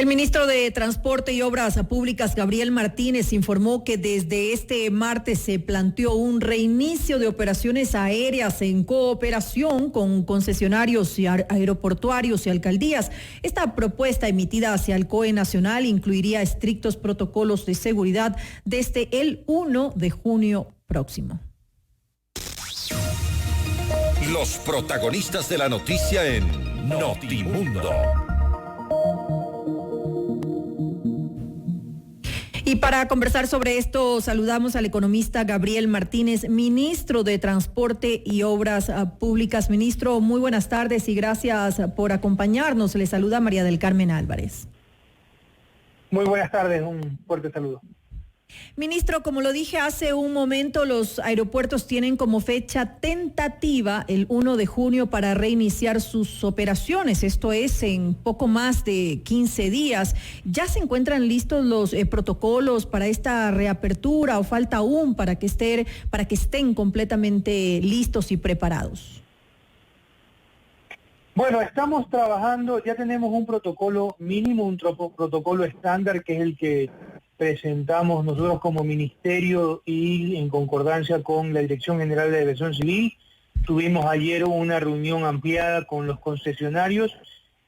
El ministro de Transporte y Obras Públicas, Gabriel Martínez, informó que desde este martes se planteó un reinicio de operaciones aéreas en cooperación con concesionarios y aeroportuarios y alcaldías. Esta propuesta emitida hacia el COE Nacional incluiría estrictos protocolos de seguridad desde el 1 de junio próximo. Los protagonistas de la noticia en Notimundo. Y para conversar sobre esto, saludamos al economista Gabriel Martínez, ministro de Transporte y Obras Públicas. Ministro, muy buenas tardes y gracias por acompañarnos. Le saluda María del Carmen Álvarez. Muy buenas tardes, un fuerte saludo. Ministro, como lo dije hace un momento, los aeropuertos tienen como fecha tentativa el 1 de junio para reiniciar sus operaciones. Esto es en poco más de 15 días. ¿Ya se encuentran listos los protocolos para esta reapertura o falta aún para que estén completamente listos y preparados? Bueno, estamos trabajando, ya tenemos un protocolo mínimo, un protocolo estándar que es el que presentamos nosotros como ministerio y en concordancia con la Dirección General de Aviación Civil. Tuvimos ayer una reunión ampliada con los concesionarios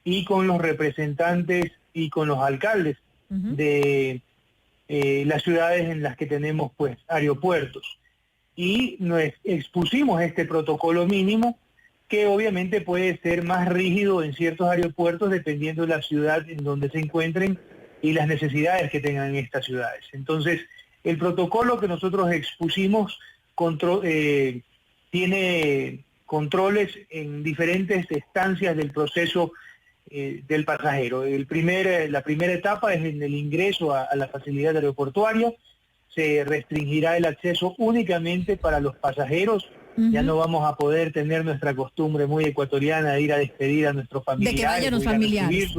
y con los representantes y con los alcaldes de las ciudades en las que tenemos pues aeropuertos. Y nos expusimos este protocolo mínimo que obviamente puede ser más rígido en ciertos aeropuertos dependiendo de la ciudad en donde se encuentren y las necesidades que tengan en estas ciudades. Entonces, el protocolo que nosotros expusimos tiene controles en diferentes estancias del proceso del pasajero. La primera etapa es en el ingreso a la facilidad aeroportuaria. Se restringirá el acceso únicamente para los pasajeros. Ya no vamos a poder tener nuestra costumbre muy ecuatoriana de ir a despedir a nuestros familiares. De que vayan los familiares.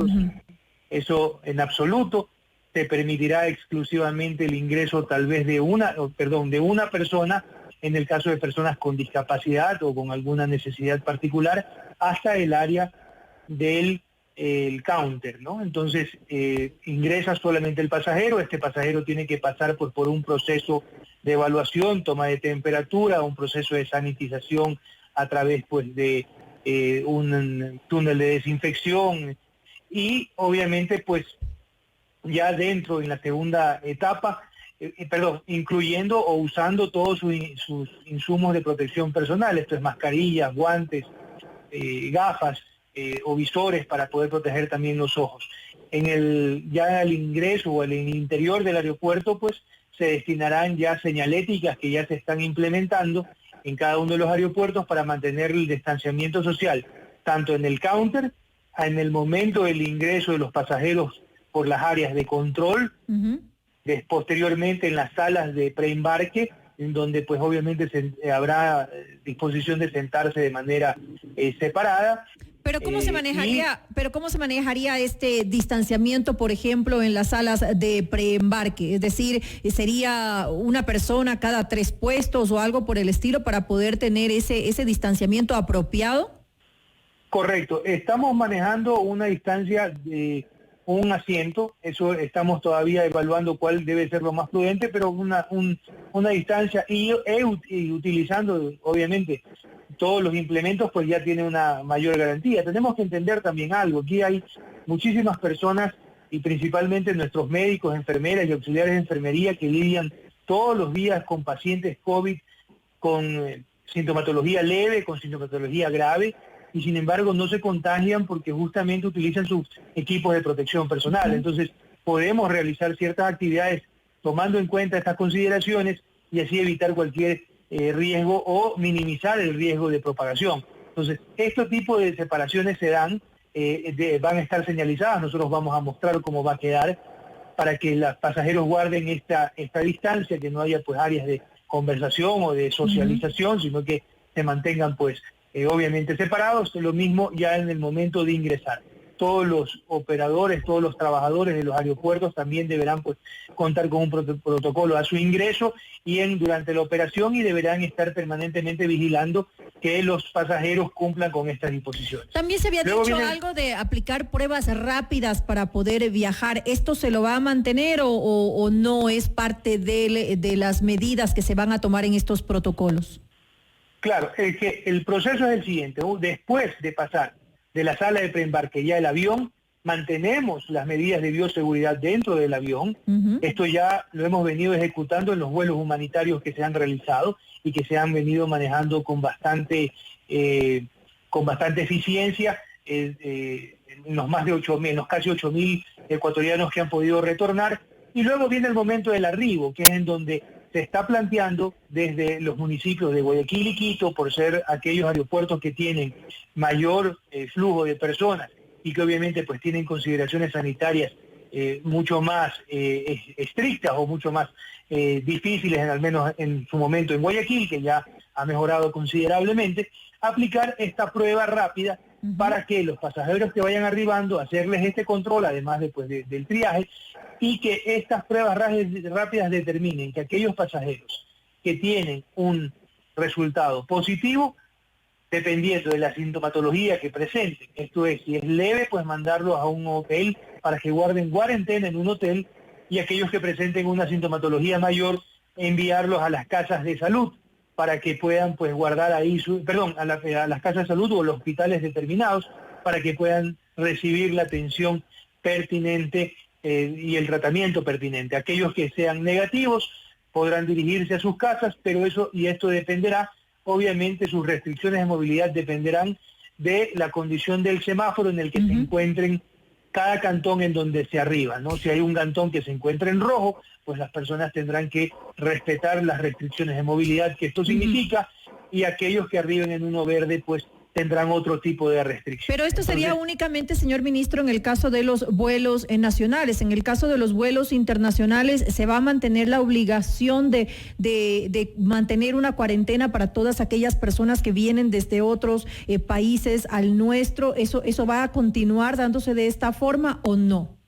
Eso en absoluto. Se permitirá exclusivamente el ingreso tal vez de una persona, en el caso de personas con discapacidad o con alguna necesidad particular, hasta el área del counter, ¿no? Entonces ingresa solamente el pasajero. Este pasajero tiene que pasar por un proceso de evaluación, toma de temperatura, un proceso de sanitización a través pues de un túnel de desinfección. Y obviamente pues ya dentro en la segunda etapa, incluyendo o usando todos sus insumos de protección personal, esto es mascarillas, guantes, gafas o visores para poder proteger también los ojos. Ya al ingreso o en el interior del aeropuerto pues se destinarán ya señaléticas que ya se están implementando en cada uno de los aeropuertos para mantener el distanciamiento social, tanto en el counter, en el momento del ingreso de los pasajeros por las áreas de control, posteriormente en las salas de preembarque, en donde pues obviamente habrá disposición de sentarse de manera separada. Pero ¿cómo se manejaría este distanciamiento, por ejemplo, en las salas de preembarque? Es decir, ¿sería una persona cada 3 puestos o algo por el estilo para poder tener ese distanciamiento apropiado? Correcto. Estamos manejando una distancia de un asiento. Eso estamos todavía evaluando cuál debe ser lo más prudente, pero una distancia y utilizando, obviamente, todos los implementos, pues ya tiene una mayor garantía. Tenemos que entender también algo. Aquí hay muchísimas personas y principalmente nuestros médicos, enfermeras y auxiliares de enfermería que lidian todos los días con pacientes COVID con sintomatología leve, con sintomatología grave, y sin embargo no se contagian porque justamente utilizan sus equipos de protección personal. Entonces podemos realizar ciertas actividades tomando en cuenta estas consideraciones y así evitar cualquier riesgo o minimizar el riesgo de propagación. Entonces, este tipo de separaciones se dan, van a estar señalizadas. Nosotros vamos a mostrar cómo va a quedar para que los pasajeros guarden esta distancia, que no haya pues áreas de conversación o de socialización, sino que se mantengan pues obviamente separados. Lo mismo ya en el momento de ingresar. todos los operadores, todos los trabajadores de los aeropuertos también deberán pues contar con un protocolo a su ingreso y durante la operación, y deberán estar permanentemente vigilando que los pasajeros cumplan con estas disposiciones. También se había dicho algo de aplicar pruebas rápidas para poder viajar. ¿Esto se lo va a mantener o no es parte de las medidas que se van a tomar en estos protocolos? Claro, el proceso es el siguiente. Después de pasar de la sala de preembarque ya el avión, mantenemos las medidas de bioseguridad dentro del avión. Esto ya lo hemos venido ejecutando en los vuelos humanitarios que se han realizado y que se han venido manejando con bastante eficiencia en los más de 8.000, en los casi 8.000 ecuatorianos que han podido retornar. Y luego viene el momento del arribo, que es en donde se está planteando desde los municipios de Guayaquil y Quito, por ser aquellos aeropuertos que tienen mayor flujo de personas y que obviamente pues tienen consideraciones sanitarias mucho más estrictas o mucho más difíciles, al menos en su momento en Guayaquil, que ya ha mejorado considerablemente, aplicar esta prueba rápida para que los pasajeros que vayan arribando, hacerles este control, además del triaje, y que estas pruebas rápidas determinen que aquellos pasajeros que tienen un resultado positivo, dependiendo de la sintomatología que presenten, esto es, si es leve, pues mandarlos a un hotel para que guarden cuarentena en un hotel, y aquellos que presenten una sintomatología mayor, enviarlos a las casas de salud para que puedan pues guardar ahí a las casas de salud o los hospitales determinados para que puedan recibir la atención pertinente y el tratamiento pertinente. Aquellos que sean negativos podrán dirigirse a sus casas, pero esto dependerá, obviamente sus restricciones de movilidad dependerán de la condición del semáforo en el que se encuentren cada cantón en donde se arriba, ¿no? Si hay un cantón que se encuentra en rojo, pues las personas tendrán que respetar las restricciones de movilidad que esto significa, y aquellos que arriben en uno verde, pues tendrán otro tipo de restricción. Pero esto sería únicamente, señor ministro, en el caso de los vuelos nacionales. En el caso de los vuelos internacionales, ¿se va a mantener la obligación de mantener una cuarentena para todas aquellas personas que vienen desde otros países al nuestro? ¿Eso va a continuar dándose de esta forma o no?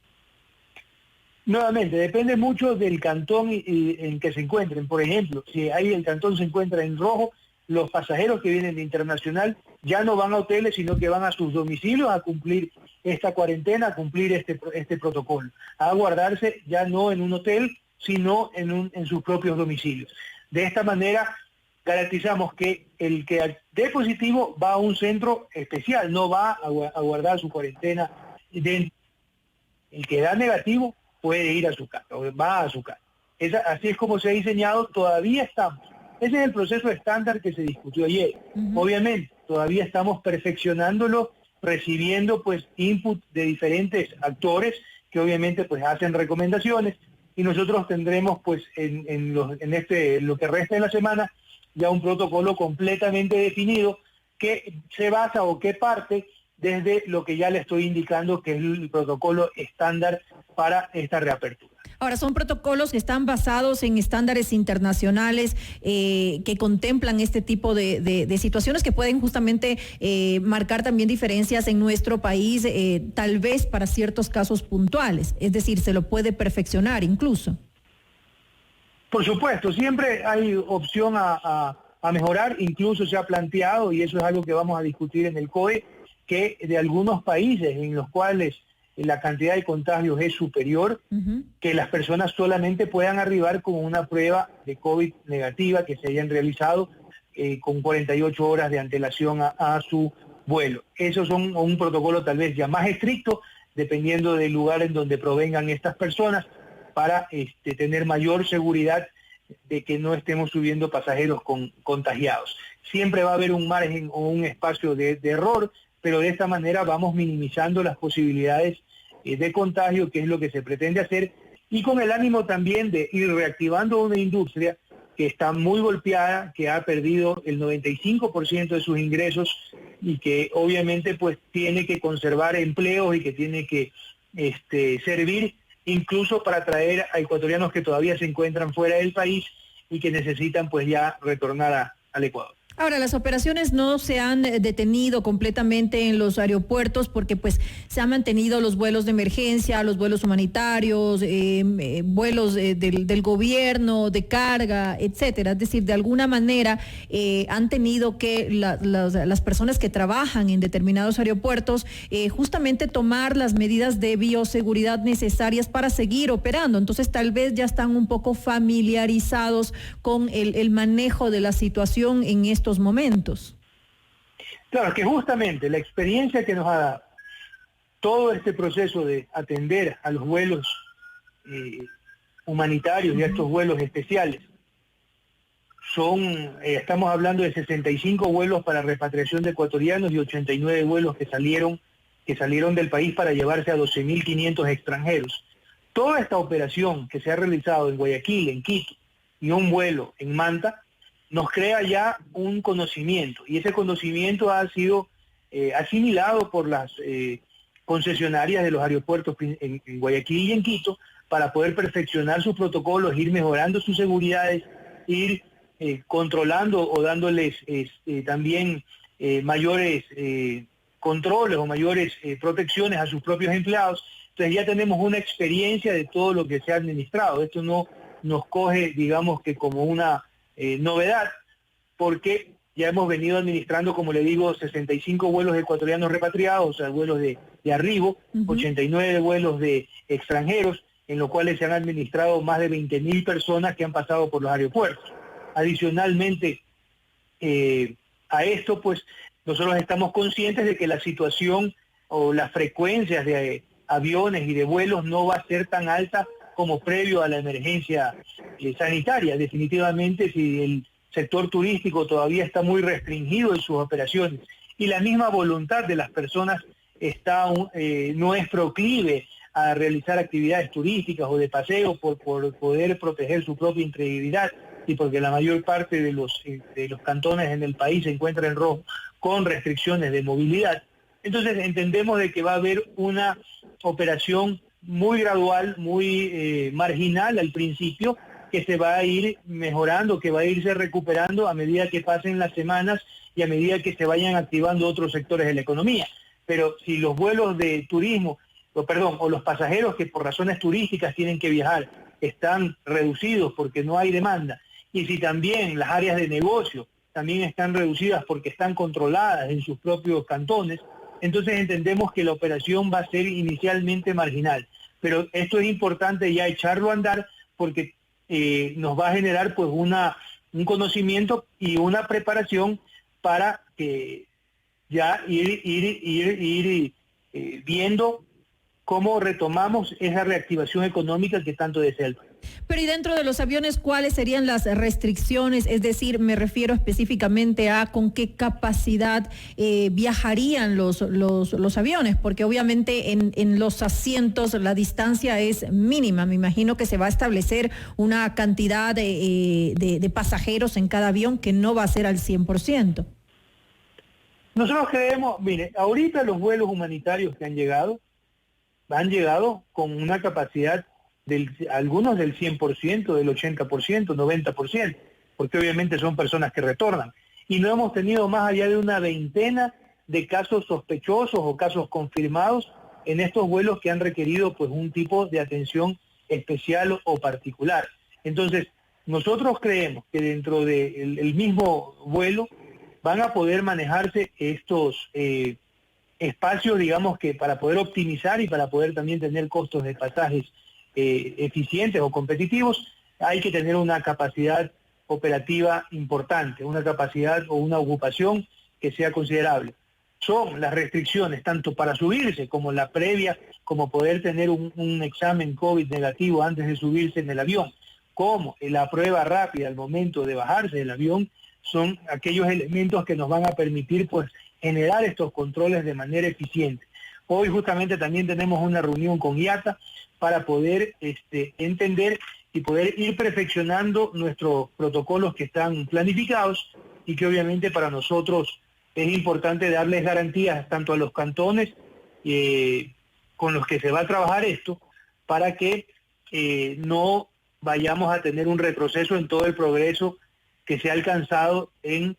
Nuevamente, depende mucho del cantón en que se encuentren. Por ejemplo, si ahí el cantón se encuentra en rojo, los pasajeros que vienen de internacional ya no van a hoteles, sino que van a sus domicilios a cumplir esta cuarentena, a cumplir este protocolo, a guardarse ya no en un hotel, sino en sus propios domicilios. De esta manera garantizamos que el que dé positivo va a un centro especial, no va a guardar su cuarentena dentro. El que da negativo puede ir a su casa, o va a su casa. Así es como se ha diseñado, todavía estamos. Ese es el proceso estándar que se discutió ayer. Obviamente, todavía estamos perfeccionándolo, recibiendo pues input de diferentes actores que obviamente pues hacen recomendaciones, y nosotros tendremos pues lo que resta de la semana ya un protocolo completamente definido que se basa o que parte desde lo que ya le estoy indicando que es el protocolo estándar para esta reapertura. Ahora, son protocolos que están basados en estándares internacionales que contemplan este tipo de situaciones que pueden justamente marcar también diferencias en nuestro país, tal vez para ciertos casos puntuales. Es decir, se lo puede perfeccionar incluso. Por supuesto, siempre hay opción a mejorar. Incluso se ha planteado, y eso es algo que vamos a discutir en el COE, que de algunos países en los cuales la cantidad de contagios es superior, que las personas solamente puedan arribar con una prueba de COVID negativa que se hayan realizado con 48 horas de antelación a su vuelo. Esos son un protocolo tal vez ya más estricto, dependiendo del lugar en donde provengan estas personas, para tener mayor seguridad de que no estemos subiendo pasajeros contagiados. Siempre va a haber un margen o un espacio de error, pero de esta manera vamos minimizando las posibilidades de contagio, que es lo que se pretende hacer, y con el ánimo también de ir reactivando una industria que está muy golpeada, que ha perdido el 95% de sus ingresos y que obviamente pues tiene que conservar empleos y que tiene que servir incluso para atraer a ecuatorianos que todavía se encuentran fuera del país y que necesitan pues ya retornar al Ecuador. Ahora, las operaciones no se han detenido completamente en los aeropuertos porque pues se han mantenido los vuelos de emergencia, los vuelos humanitarios, vuelos del gobierno, de carga, etcétera. Es decir, de alguna manera han tenido que las personas que trabajan en determinados aeropuertos justamente tomar las medidas de bioseguridad necesarias para seguir operando. Entonces, tal vez ya están un poco familiarizados con el manejo de la situación en estos momentos. Claro, que justamente la experiencia que nos ha dado todo este proceso de atender a los vuelos humanitarios y a estos vuelos especiales, estamos hablando de 65 vuelos para repatriación de ecuatorianos y 89 vuelos que salieron del país para llevarse a 12.500 extranjeros. Toda esta operación que se ha realizado en Guayaquil, en Quito y un vuelo en Manta, nos crea ya un conocimiento, y ese conocimiento ha sido asimilado por las concesionarias de los aeropuertos en Guayaquil y en Quito para poder perfeccionar sus protocolos, ir mejorando sus seguridades, ir controlando o dándoles también mayores controles o mayores protecciones a sus propios empleados. Entonces ya tenemos una experiencia de todo lo que se ha administrado. Esto no nos coge, digamos que como una novedad, porque ya hemos venido administrando, como le digo, 65 vuelos ecuatorianos repatriados, o sea, vuelos de arribo, 89 vuelos de extranjeros, en los cuales se han administrado más de 20.000 personas que han pasado por los aeropuertos. Adicionalmente a esto, pues nosotros estamos conscientes de que la situación o las frecuencias de aviones y de vuelos no va a ser tan alta como previo a la emergencia sanitaria. Definitivamente, si el sector turístico todavía está muy restringido en sus operaciones y la misma voluntad de las personas no es proclive a realizar actividades turísticas o de paseo por poder proteger su propia integridad y porque la mayor parte de los cantones en el país se encuentran en rojo con restricciones de movilidad, entonces entendemos de que va a haber una operación muy gradual, muy marginal al principio, que se va a ir mejorando, que va a irse recuperando a medida que pasen las semanas y a medida que se vayan activando otros sectores de la economía. Pero si los vuelos de turismo, o los pasajeros que por razones turísticas tienen que viajar están reducidos porque no hay demanda, y si también las áreas de negocio también están reducidas porque están controladas en sus propios cantones, entonces entendemos que la operación va a ser inicialmente marginal. Pero esto es importante ya echarlo a andar porque nos va a generar pues un conocimiento y una preparación para ya ir viendo cómo retomamos esa reactivación económica que tanto desea el país. Pero y dentro de los aviones, ¿cuáles serían las restricciones? Es decir, me refiero específicamente a con qué capacidad viajarían los aviones, porque obviamente en los asientos la distancia es mínima. Me imagino que se va a establecer una cantidad de pasajeros en cada avión que no va a ser al 100%. Nosotros creemos, mire, ahorita los vuelos humanitarios que han llegado con una capacidad algunos del 100%, del 80%, 90%, porque obviamente son personas que retornan. Y no hemos tenido más allá de una veintena de casos sospechosos o casos confirmados en estos vuelos que han requerido pues un tipo de atención especial o particular. Entonces, nosotros creemos que dentro del mismo vuelo van a poder manejarse estos espacios, digamos que para poder optimizar y para poder también tener costos de pasajes eficientes o competitivos, hay que tener una capacidad operativa importante, una capacidad o una ocupación que sea considerable. Son las restricciones tanto para subirse como la previa, como poder tener un examen COVID negativo antes de subirse en el avión, como la prueba rápida al momento de bajarse del avión, son aquellos elementos que nos van a permitir pues generar estos controles de manera eficiente. Hoy justamente también tenemos una reunión con IATA para poder entender y poder ir perfeccionando nuestros protocolos que están planificados y que obviamente para nosotros es importante darles garantías tanto a los cantones con los que se va a trabajar esto para que no vayamos a tener un retroceso en todo el progreso que se ha alcanzado en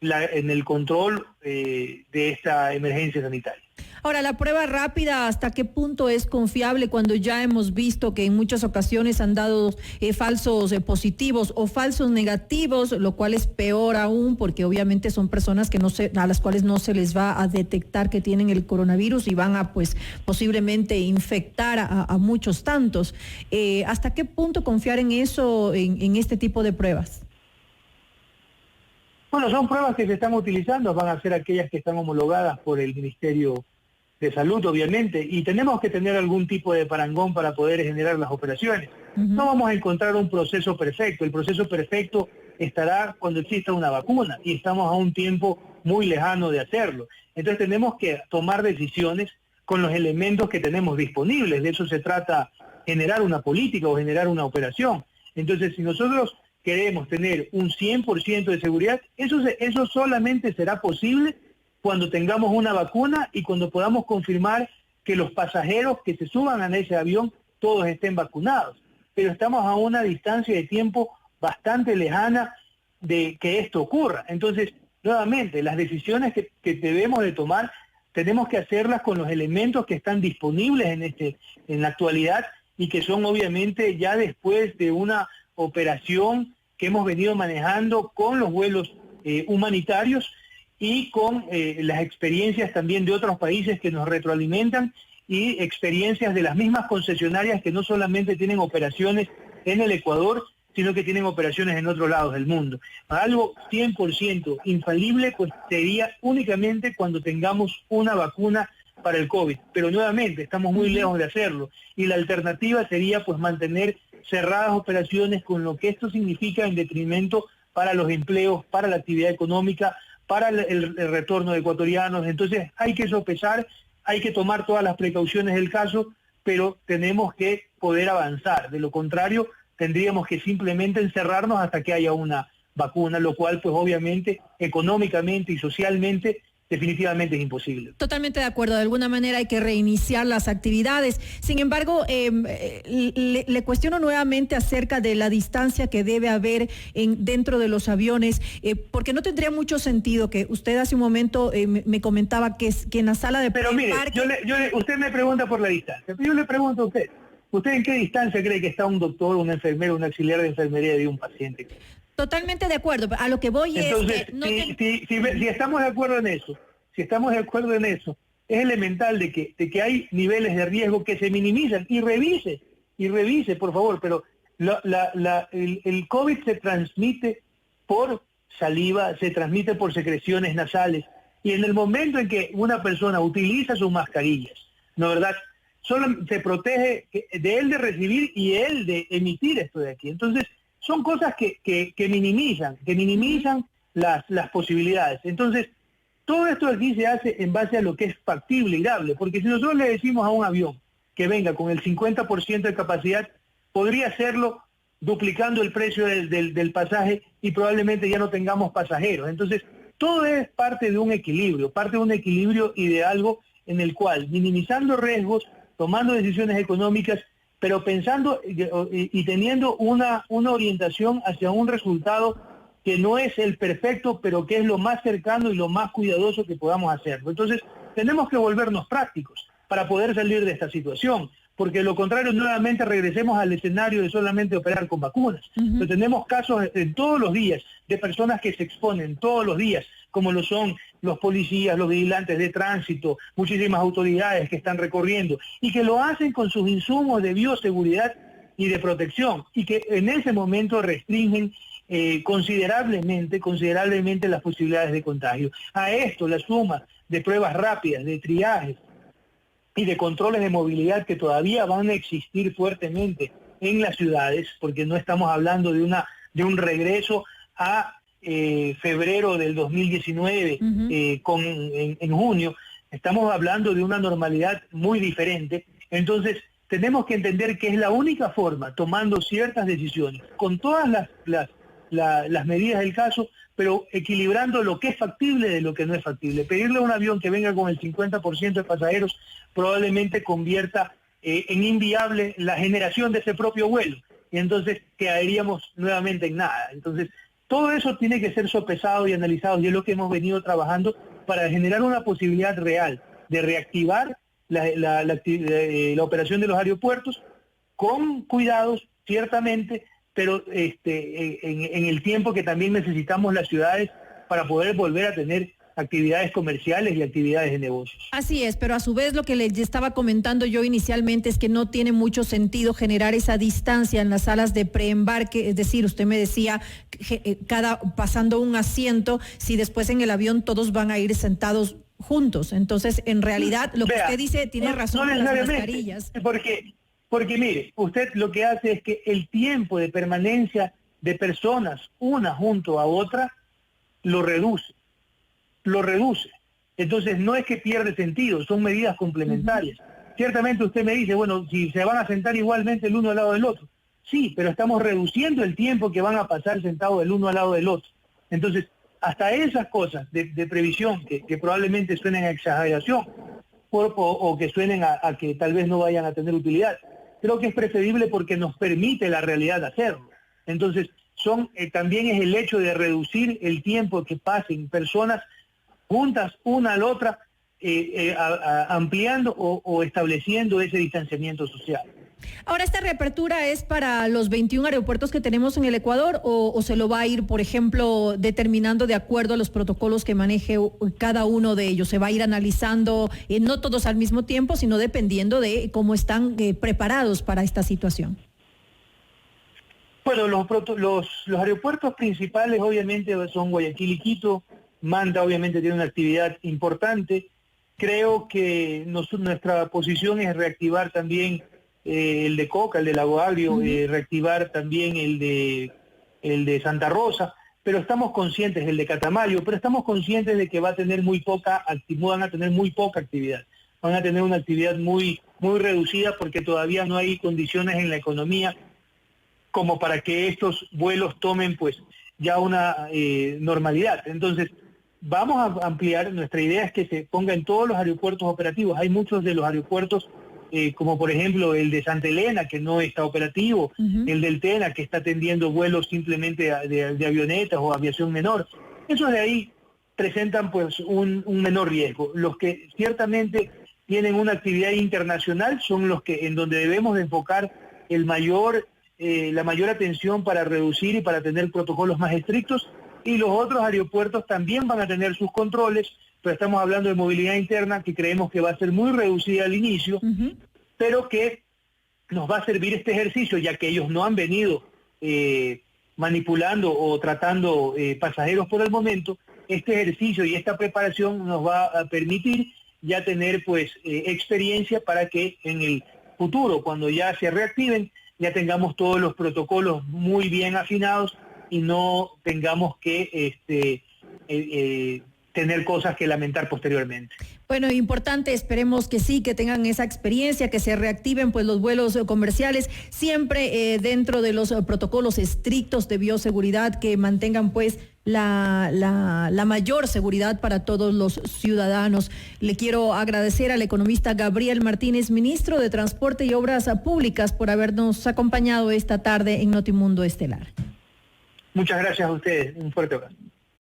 en el control de esta emergencia sanitaria. Ahora, la prueba rápida, ¿hasta qué punto es confiable cuando ya hemos visto que en muchas ocasiones han dado falsos positivos o falsos negativos, lo cual es peor aún porque obviamente son personas que a las cuales no se les va a detectar que tienen el coronavirus y van a pues posiblemente infectar a muchos tantos? ¿Hasta qué punto confiar en eso, en este tipo de pruebas? Bueno, son pruebas que se están utilizando, van a ser aquellas que están homologadas por el Ministerio de Salud, obviamente, y tenemos que tener algún tipo de parangón para poder generar las operaciones. No vamos a encontrar un proceso perfecto. El proceso perfecto estará cuando exista una vacuna y estamos a un tiempo muy lejano de hacerlo. Entonces tenemos que tomar decisiones con los elementos que tenemos disponibles. De eso se trata, generar una política o generar una operación. Entonces, si nosotros queremos tener un 100% de seguridad, eso solamente será posible cuando tengamos una vacuna y cuando podamos confirmar que los pasajeros que se suban a ese avión todos estén vacunados. Pero estamos a una distancia de tiempo bastante lejana de que esto ocurra. Entonces, nuevamente, las decisiones que debemos de tomar, tenemos que hacerlas con los elementos que están disponibles en la actualidad y que son obviamente ya después de una operación que hemos venido manejando con los vuelos humanitarios y con las experiencias también de otros países que nos retroalimentan y experiencias de las mismas concesionarias que no solamente tienen operaciones en el Ecuador, sino que tienen operaciones en otros lados del mundo. Algo 100% infalible pues sería únicamente cuando tengamos una vacuna para el COVID, pero nuevamente estamos muy lejos de hacerlo y la alternativa sería pues mantener cerradas operaciones con lo que esto significa en detrimento para los empleos, para la actividad económica, para el retorno de ecuatorianos. Entonces hay que sopesar, hay que tomar todas las precauciones del caso, pero tenemos que poder avanzar. De lo contrario, tendríamos que simplemente encerrarnos hasta que haya una vacuna, lo cual pues obviamente económicamente y socialmente definitivamente es imposible. Totalmente de acuerdo. De alguna manera hay que reiniciar las actividades. Sin embargo, le cuestiono nuevamente acerca de la distancia que debe haber dentro de los aviones, porque no tendría mucho sentido que usted hace un momento me comentaba que en la sala de Pero mire, usted me pregunta por la distancia. Yo le pregunto a ¿usted en qué distancia cree que está un doctor, un enfermero, un auxiliar de enfermería de un paciente? Totalmente de acuerdo. A lo que voy entonces, es que si estamos de acuerdo en eso, es elemental de que hay niveles de riesgo que se minimizan y revise, por favor, pero el COVID se transmite por saliva, se transmite por secreciones nasales y en el momento en que una persona utiliza sus mascarillas, ¿no verdad? Solo se protege de él de recibir y él de emitir esto de aquí. Entonces, son cosas que minimizan las posibilidades. Entonces, todo esto aquí se hace en base a lo que es factible y dable, porque si nosotros le decimos a un avión que venga con el 50% de capacidad, podría hacerlo duplicando el precio del pasaje y probablemente ya no tengamos pasajeros. Entonces, todo es parte de un equilibrio y de algo en el cual, minimizando riesgos, tomando decisiones económicas, pero pensando y teniendo una orientación hacia un resultado que no es el perfecto, pero que es lo más cercano y lo más cuidadoso que podamos hacerlo. Entonces, tenemos que volvernos prácticos para poder salir de esta situación, porque de lo contrario, nuevamente regresemos al escenario de solamente operar con vacunas. Pero tenemos casos en todos los días de personas que se exponen todos los días, como lo son los policías, los vigilantes de tránsito, muchísimas autoridades que están recorriendo y que lo hacen con sus insumos de bioseguridad y de protección y que en ese momento restringen considerablemente las posibilidades de contagio. A esto la suma de pruebas rápidas, de triajes y de controles de movilidad que todavía van a existir fuertemente en las ciudades, porque no estamos hablando de un regreso a febrero del 2019 en junio, estamos hablando de una normalidad muy diferente. Entonces tenemos que entender que es la única forma, tomando ciertas decisiones, con todas las medidas del caso, pero equilibrando lo que es factible de lo que no es factible. Pedirle a un avión que venga con el 50% de pasajeros probablemente convierta en inviable la generación de ese propio vuelo, y entonces quedaríamos nuevamente en nada. Entonces, Todo eso tiene que ser sopesado y analizado, y es lo que hemos venido trabajando para generar una posibilidad real de reactivar la operación de los aeropuertos con cuidados, ciertamente, pero en el tiempo que también necesitamos las ciudades para poder volver a tener actividades comerciales y actividades de negocios. Así es, pero a su vez lo que les estaba comentando yo inicialmente es que no tiene mucho sentido generar esa distancia en las salas de preembarque, es decir, usted me decía, pasando un asiento, si después en el avión todos van a ir sentados juntos. Entonces, en realidad, lo que usted dice tiene razón con las mascarillas. Porque mire, usted lo que hace es que el tiempo de permanencia de personas, una junto a otra, lo reduce. Entonces no es que pierde sentido, son medidas complementarias. Ciertamente usted me dice, bueno, si se van a sentar igualmente el uno al lado del otro. Sí, pero estamos reduciendo el tiempo que van a pasar sentados el uno al lado del otro. Entonces, hasta esas cosas de previsión que probablemente suenen a exageración o que suenen a que tal vez no vayan a tener utilidad, creo que es preferible porque nos permite la realidad hacerlo. Entonces, también es el hecho de reducir el tiempo que pasen personas juntas una a la otra, ampliando o estableciendo ese distanciamiento social. Ahora, ¿esta reapertura es para los 21 aeropuertos que tenemos en el Ecuador o se lo va a ir, por ejemplo, determinando de acuerdo a los protocolos que maneje cada uno de ellos? ¿Se va a ir analizando, no todos al mismo tiempo, sino dependiendo de cómo están preparados para esta situación? Bueno, los aeropuertos principales obviamente son Guayaquil y Quito. Manta obviamente tiene una actividad importante. Creo que nuestra posición es reactivar también el de Coca, el de Lago Agrio, reactivar también el de Santa Rosa, pero estamos conscientes, el de Catamayo, pero estamos conscientes de que van a tener muy poca actividad. Van a tener una actividad muy reducida porque todavía no hay condiciones en la economía como para que estos vuelos tomen pues ya una normalidad. Entonces, vamos a ampliar, nuestra idea es que se ponga en todos los aeropuertos operativos. Hay muchos de los aeropuertos, como por ejemplo el de Santa Elena, que no está operativo, el del Tena, que está atendiendo vuelos simplemente de avionetas o aviación menor. Esos de ahí presentan pues un menor riesgo. Los que ciertamente tienen una actividad internacional son los que en donde debemos de enfocar la mayor atención para reducir y para tener protocolos más estrictos, y los otros aeropuertos también van a tener sus controles, pero estamos hablando de movilidad interna que creemos que va a ser muy reducida al inicio, pero que nos va a servir este ejercicio, ya que ellos no han venido manipulando o tratando pasajeros por el momento. Este ejercicio y esta preparación nos va a permitir ya tener pues experiencia para que en el futuro, cuando ya se reactiven, ya tengamos todos los protocolos muy bien afinados y no tengamos que tener cosas que lamentar posteriormente. Bueno, importante, esperemos que sí, que tengan esa experiencia, que se reactiven pues los vuelos comerciales, siempre dentro de los protocolos estrictos de bioseguridad, que mantengan pues la mayor seguridad para todos los ciudadanos. Le quiero agradecer al economista Gabriel Martínez, ministro de Transporte y Obras Públicas, por habernos acompañado esta tarde en Notimundo Estelar. Muchas gracias a ustedes. Un fuerte abrazo.